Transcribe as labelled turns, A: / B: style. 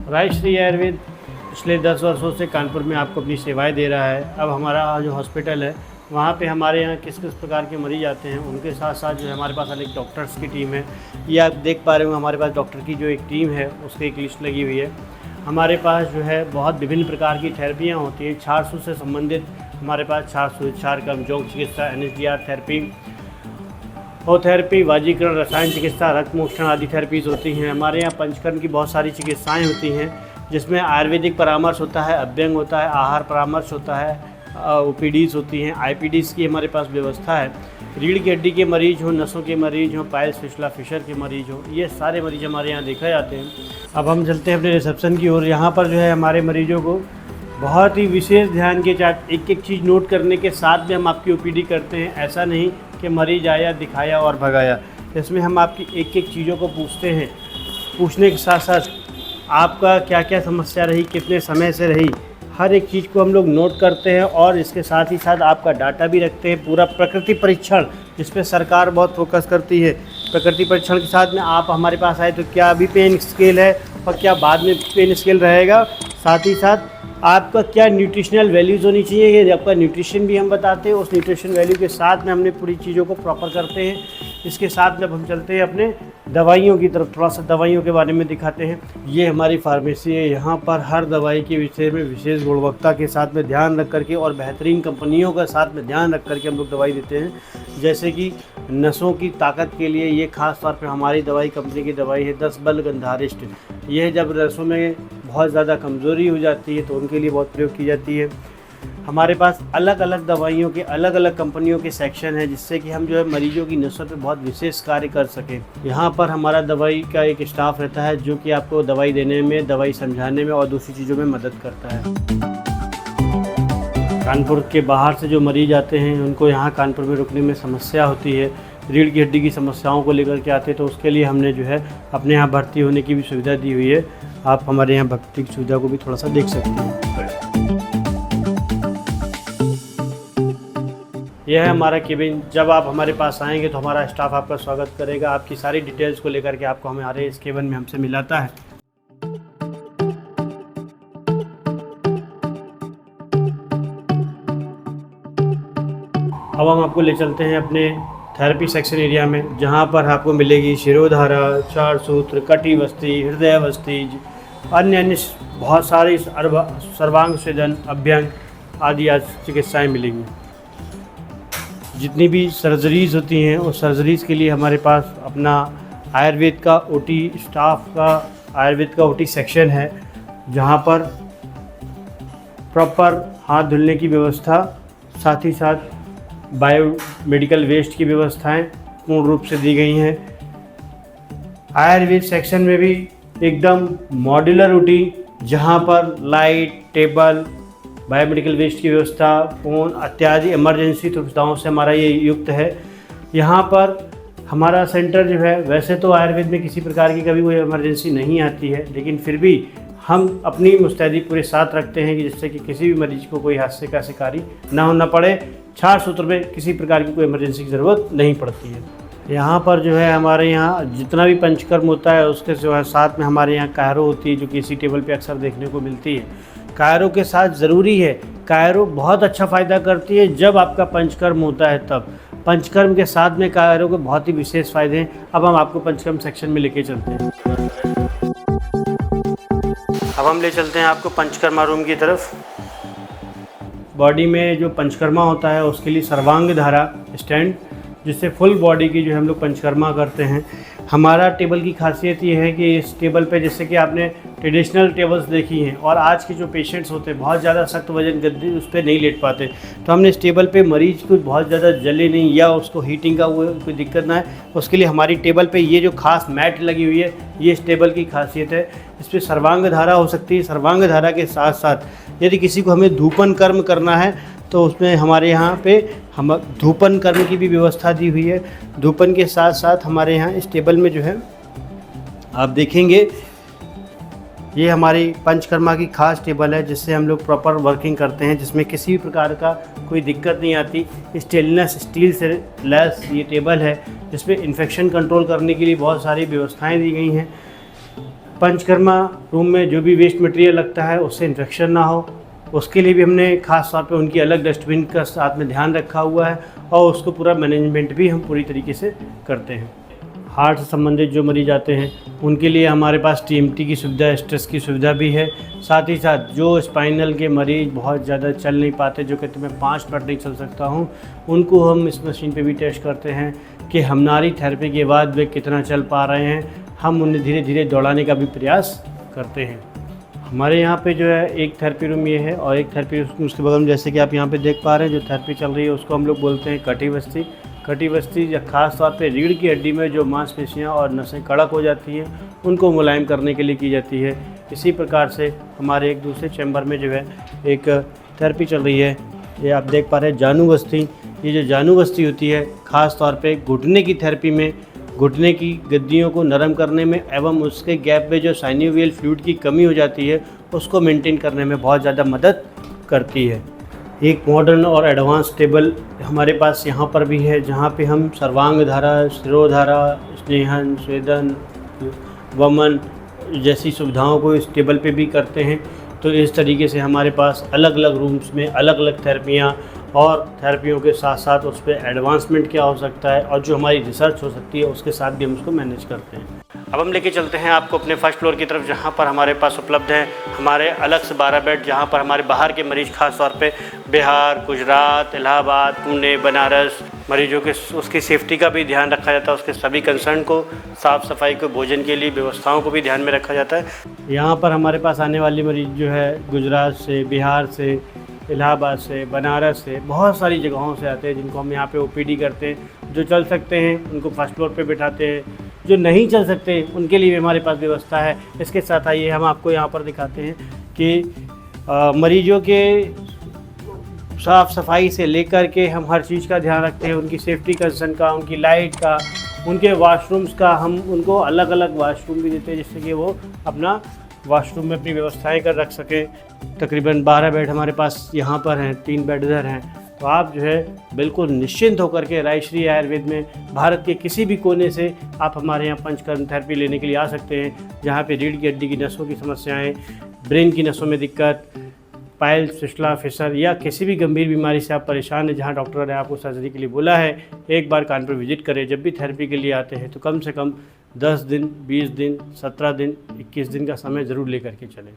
A: राजश्री आयुर्वेद पिछले 10 वर्षों से कानपुर में आपको अपनी सेवाएं दे रहा है। अब हमारा जो हॉस्पिटल है वहाँ पे हमारे यहाँ किस किस प्रकार के मरीज़ आते हैं, उनके साथ साथ जो है हमारे पास अलग डॉक्टर्स की टीम है। ये आप देख पा रहे हो, हमारे पास डॉक्टर की जो एक टीम है उसकी एक लिस्ट लगी हुई है। हमारे पास जो है बहुत विभिन्न प्रकार की थेरेपियाँ होती हैं। छारसू से संबंधित हमारे पास छारसू, क्षारकम, जोंक चिकित्सा, NSDR थेरेपी, थेरेपी, वाजीकरण, रसायन चिकित्सा, रक्त मोक्षण आदि थेरेपीज़ होती हैं। हमारे यहाँ पंचकर्म की बहुत सारी चिकित्साएं होती हैं, जिसमें आयुर्वेदिक परामर्श होता है, अभ्यंग होता है, आहार परामर्श होता है, OPDs होती हैं, IPDs की हमारे पास व्यवस्था है। रीढ़ की हड्डी के मरीज हों, नसों के मरीज हों, पाइल्स, फिशला, फिशर के मरीज हों, ये सारे मरीज हमारे यहाँ देखा जाते हैं। अब हम चलते हैं अपने रिसेप्शन की ओर। यहाँ पर जो है हमारे मरीजों को बहुत ही विशेष ध्यान के साथ एक एक चीज़ नोट करने के साथ में हम आपकी OPD करते हैं। ऐसा नहीं कि मरीज आया, दिखाया और भगाया। इसमें हम आपकी एक एक चीज़ों को पूछते हैं। पूछने के साथ साथ आपका क्या क्या समस्या रही, कितने समय से रही, हर एक चीज़ को हम लोग नोट करते हैं और इसके साथ ही साथ आपका डाटा भी रखते हैं। पूरा प्रकृति परीक्षण, जिस पे सरकार बहुत फोकस करती है, प्रकृति परीक्षण के साथ में आप हमारे पास आए तो क्या अभी पेन स्केल है और क्या बाद में पेन स्केल रहेगा। साथ ही साथ आपका क्या न्यूट्रिशनल वैल्यूज़ होनी चाहिए, ये आपका न्यूट्रिशन भी हम बताते हैं। उस न्यूट्रिशन वैल्यू के साथ में हमने पूरी चीज़ों को प्रॉपर करते हैं। इसके साथ में अब हम चलते हैं अपने दवाइयों की तरफ, थोड़ा सा दवाइयों के बारे में दिखाते हैं। ये हमारी फार्मेसी है। यहाँ पर हर दवाई के विषय में विशेष गुणवत्ता के साथ में ध्यान रख करके और बेहतरीन कंपनियों का साथ में ध्यान रख करके हम लोग दवाई देते हैं। जैसे कि नसों की ताकत के लिए ये खास तौर पे हमारी दवाई कंपनी की दवाई है 10 बल गंधारिष्ट। यह जब नसों में बहुत ज़्यादा कमज़ोरी हो जाती है तो उनके लिए बहुत प्रयोग की जाती है। हमारे पास अलग अलग दवाइयों के अलग अलग कंपनियों के सेक्शन है, जिससे कि हम जो है मरीजों की नसों पे बहुत विशेष कार्य कर सकें। यहाँ पर हमारा दवाई का एक स्टाफ रहता है जो कि आपको दवाई देने में, दवाई समझाने में और दूसरी चीज़ों में मदद करता है। कानपुर के बाहर से जो मरीज आते हैं उनको यहाँ कानपुर में रुकने में समस्या होती है, रीढ़ की हड्डी की समस्याओं को लेकर के आते हैं, तो उसके लिए हमने जो है अपने यहाँ भर्ती होने की भी सुविधा दी हुई है। आप हमारे यहाँ भर्ती की सुविधा को भी थोड़ा सा देख सकते हैं। यह है हमारा केबिन। जब आप हमारे पास आएंगे तो हमारा स्टाफ आपका स्वागत करेगा, आपकी सारी डिटेल्स को लेकर के आपको हमारे इस केबिन में हमसे मिलाता है। अब हम आपको ले चलते हैं अपने थेरेपी सेक्शन एरिया में, जहां पर आपको मिलेगी शिरोधारा, चार सूत्र, कटिवस्ती, हृदयवस्ती, अन्य बहुत सारी सर्वांग स्वेदन, अभ्यंग आदि चिकित्साएँ मिलेंगी। जितनी भी सर्जरीज़ होती हैं उस सर्जरीज़ के लिए हमारे पास अपना आयुर्वेद का OT स्टाफ का आयुर्वेद का OT सेक्शन है, जहां पर प्रॉपर हाथ धुलने की व्यवस्था, साथ ही साथ बायो मेडिकल वेस्ट की व्यवस्थाएं पूर्ण रूप से दी गई हैं। आयुर्वेद सेक्शन में भी एकदम मॉड्यूलर OT, जहां पर लाइट, टेबल, बायोमेडिकल वेस्ट की व्यवस्था, फ़ोन इत्यादि इमरजेंसी सुविधाओं से हमारा ये युक्त है। यहाँ पर हमारा सेंटर जो है, वैसे तो आयुर्वेद में किसी प्रकार की कभी कोई इमरजेंसी नहीं आती है, लेकिन फिर भी हम अपनी मुस्तैदी पूरे साथ रखते हैं कि जिससे कि किसी भी मरीज को कोई हादसे का शिकारी ना होना पड़े। क्षार सूत्र में किसी प्रकार की कोई इमरजेंसी की ज़रूरत नहीं पड़ती है। यहाँ पर जो है हमारे यहाँ जितना भी पंचकर्म होता है उसके जो है साथ में हमारे यहाँ कायरो होती है, जो कि इसी टेबल पे अक्सर देखने को मिलती है। कायरो के साथ ज़रूरी है, कायरो बहुत अच्छा फ़ायदा करती है जब आपका पंचकर्म होता है तब। पंचकर्म के साथ में कायरो के बहुत ही विशेष फ़ायदे हैं। अब हम आपको पंचकर्म सेक्शन में लेके चलते हैं। अब हम ले चलते हैं आपको पंचकर्मा रूम की तरफ। बॉडी में जो पंचकर्मा होता है उसके लिए सर्वांग धारा स्टैंड, जिससे फुल बॉडी की जो हम लोग पंचकर्मा करते हैं। हमारा टेबल की खासियत ये है कि इस टेबल पे, जैसे कि आपने ट्रेडिशनल टेबल्स देखी हैं और आज के जो पेशेंट्स होते हैं बहुत ज़्यादा सख्त वजन गद्दी उस पर नहीं लेट पाते, तो हमने इस टेबल पे मरीज को बहुत ज़्यादा जले नहीं या उसको हीटिंग का कोई दिक्कत ना है, उसके लिए हमारी टेबल पे ये जो खास मैट लगी हुई है, ये इस टेबल की खासियत है। इस पर सर्वांग धारा हो सकती है। सर्वांग धारा के साथ साथ यदि किसी को हमें धूपन कर्म करना है तो उसमें हमारे यहाँ पे हम धूपन कर्म की भी व्यवस्था दी हुई है। धूपन के साथ साथ हमारे यहाँ इस टेबल में जो है आप देखेंगे, ये हमारी पंचकर्मा की खास टेबल है जिससे हम लोग प्रॉपर वर्किंग करते हैं, जिसमें किसी भी प्रकार का कोई दिक्कत नहीं आती। स्टेनलेस स्टील से लैस ये टेबल है जिसमें इन्फेक्शन कंट्रोल करने के लिए बहुत सारी व्यवस्थाएं दी गई हैं। पंचकर्मा रूम में जो भी वेस्ट मटेरियल लगता है उससे इन्फेक्शन ना हो, उसके लिए भी हमने खास तौर पे उनकी अलग डस्टबिन का साथ में ध्यान रखा हुआ है और उसको पूरा मैनेजमेंट भी हम पूरी तरीके से करते हैं। हार्ट से संबंधित जो मरीज आते हैं उनके लिए हमारे पास टीएमटी की सुविधा, स्ट्रेस की सुविधा भी है। साथ ही साथ जो स्पाइनल के मरीज़ बहुत ज़्यादा चल नहीं पाते, जो कहते मैं 5 मिनट नहीं चल सकता हूँ, उनको हम इस मशीन पे भी टेस्ट करते हैं कि हमारी थेरेपी के बाद वे कितना चल पा रहे हैं। हम उन्हें धीरे धीरे दौड़ाने का भी प्रयास करते हैं। हमारे यहाँ पे जो है एक थेरेपी रूम ये है और एक थेरेपी उसके बगल में जैसे कि आप यहाँ पे देख पा रहे हैं जो थेरेपी चल रही है उसको हम लोग बोलते हैं कटी बस्ती। कटी बस्ती या ख़ास तौर पे रीढ़ की हड्डी में जो मांसपेशियाँ और नसें कड़क हो जाती हैं उनको मुलायम करने के लिए की जाती है। इसी प्रकार से हमारे एक दूसरे चैम्बर में जो है एक थेरेपी चल रही है, ये आप देख पा रहे हैं जानू बस्ती। ये जो जानू बस्ती होती है ख़ास तौर पे घुटने की थेरेपी में, घुटने की गद्दियों को नरम करने में एवं उसके गैप में जो साइनोवियल फ्लूइड की कमी हो जाती है उसको मेंटेन करने में बहुत ज़्यादा मदद करती है। एक मॉडर्न और एडवांस टेबल हमारे पास यहाँ पर भी है जहाँ पे हम सर्वांग धारा, शिरोधारा, स्नेहन, स्वेदन, वमन जैसी सुविधाओं को इस टेबल पे भी करते हैं। तो इस तरीके से हमारे पास अलग अलग रूम्स में अलग अलग थेरेपियाँ और थेरेपियों के साथ साथ उस पर एडवांसमेंट क्या हो सकता है और जो हमारी रिसर्च हो सकती है उसके साथ भी हम उसको मैनेज करते हैं। अब हम लेके चलते हैं आपको अपने फर्स्ट फ्लोर की तरफ जहाँ पर हमारे पास उपलब्ध है हमारे अलग से 12 बेड, जहाँ पर हमारे बाहर के मरीज़ खास तौर पे बिहार, गुजरात, इलाहाबाद, पुणे, बनारस मरीजों के उसकी सेफ्टी का भी ध्यान रखा जाता है, उसके सभी कंसर्न को, साफ़ सफाई को, भोजन के लिए व्यवस्थाओं को भी ध्यान में रखा जाता है। यहाँ पर हमारे पास आने वाली मरीज़ जो है गुजरात से, बिहार से, इलाहाबाद से, बनारस से, बहुत सारी जगहों से आते हैं जिनको हम यहाँ पे ओपीडी करते हैं। जो चल सकते हैं उनको फर्स्ट फ्लोर पे बिठाते हैं, जो नहीं चल सकते उनके लिए भी हमारे पास व्यवस्था है। इसके साथ आइए हम आपको यहाँ पर दिखाते हैं कि मरीजों के साफ़ सफाई से लेकर के हम हर चीज़ का ध्यान रखते हैं, उनकी सेफ्टी कंसर्न का, उनकी लाइट का, उनके वाशरूम्स का। हम उनको अलग अलग वाशरूम भी देते हैं जिससे कि वो अपना वॉशरूम में अपनी व्यवस्थाएं कर रख सकें। तकरीबन 12 बेड हमारे पास यहाँ पर हैं, 3 बेड इधर हैं। तो आप जो है बिल्कुल निश्चिंत होकर के रायश्री आयुर्वेद में भारत के किसी भी कोने से आप हमारे यहाँ पंचकर्म थेरेपी लेने के लिए आ सकते हैं, जहाँ पे रीढ़ की हड्डी की नसों की समस्याएं, ब्रेन की नसों में दिक्कत, पाइल्स, फिस्टुला, फिशर या किसी भी गंभीर बीमारी से आप परेशान हैं जहाँ डॉक्टर ने आपको सर्जरी के लिए बोला है, एक बार कानपुर विजिट करें। जब भी थेरेपी के लिए आते हैं तो कम से कम 10 दिन, 20 दिन, 17 दिन, 21 दिन का समय ज़रूर लेकर के चलें।